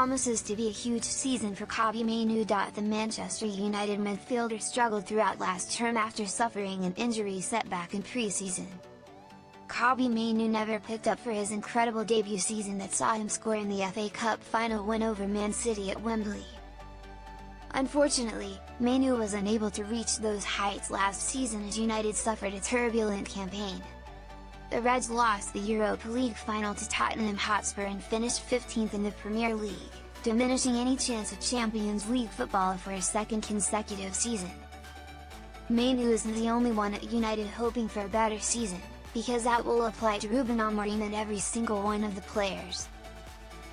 promises to be a huge season for Kobbie Mainoo. The Manchester United midfielder struggled throughout last term after suffering an injury setback in pre-season. Kobbie Mainoo never picked up for his incredible debut season that saw him score in the FA Cup final win over Man City at Wembley. Unfortunately, Mainoo was unable to reach those heights last season as United suffered a turbulent campaign. The Reds lost the Europa League final to Tottenham Hotspur and finished 15th in the Premier League, diminishing any chance of Champions League football for a second consecutive season. Mainoo isn't the only one at United hoping for a better season, because that will apply to Ruben Amorim and every single one of the players.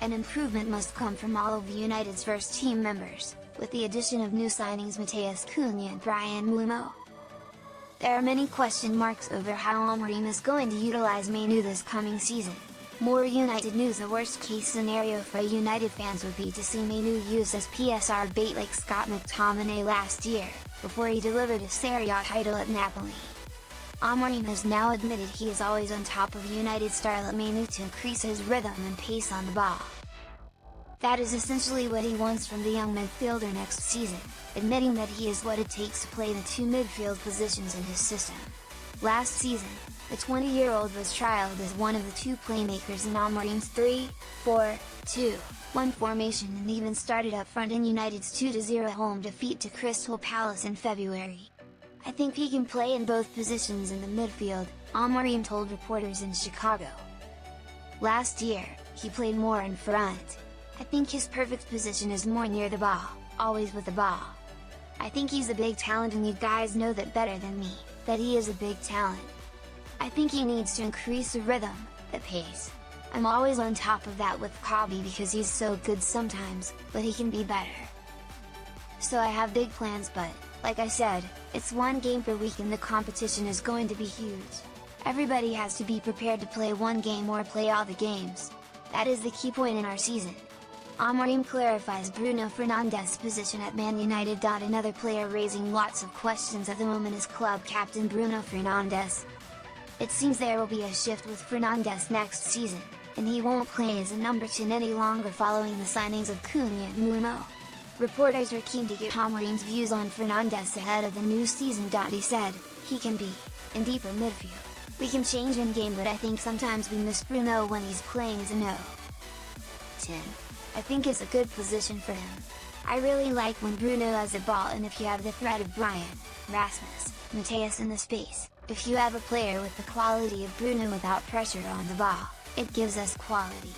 An improvement must come from all of United's first team members, with the addition of new signings Matheus, Cunha and Bryan Mbeumo. There are many question marks over how Amorim is going to utilize Mainoo this coming season. More United news: the worst case scenario for United fans would be to see Mainoo used as PSR bait like Scott McTominay last year, before he delivered a Serie A title at Napoli. Amorim has now admitted he is always on top of United star Mainoo to increase his rhythm and pace on the ball. That is essentially what he wants from the young midfielder next season, admitting that he is what it takes to play the two midfield positions in his system. Last season, the 20-year-old was trialed as one of the two playmakers in Amorim's 3-4-2-1 formation and even started up front in United's 2-0 home defeat to Crystal Palace in February. "I think he can play in both positions in the midfield," Amorim told reporters in Chicago. Last year, he played more in front. "I think his perfect position is more near the ball, always with the ball. I think he's a big talent and you guys know that better than me, that he is a big talent. I think he needs to increase the rhythm, the pace. I'm always on top of that with Kobbie because he's so good sometimes, but he can be better. So I have big plans, but, like I said, it's one game per week and the competition is going to be huge. Everybody has to be prepared to play one game or play all the games. That is the key point in our season." Amorim clarifies Bruno Fernandes' position at Man United. Another player raising lots of questions at the moment is club captain Bruno Fernandes. It seems there will be a shift with Fernandes next season, and he won't play as a number 10 any longer following the signings of Cunha and Mbeumo. Reporters are keen to get Amorim's views on Fernandes ahead of the new season. He said, "He can be in deeper midfield. We can change in game, but I think sometimes we miss Bruno when he's playing as a no. 10. I think it's a good position for him. I really like when Bruno has the ball, and if you have the threat of Bryan, Rasmus, Matheus in the space, if you have a player with the quality of Bruno without pressure on the ball, it gives us quality."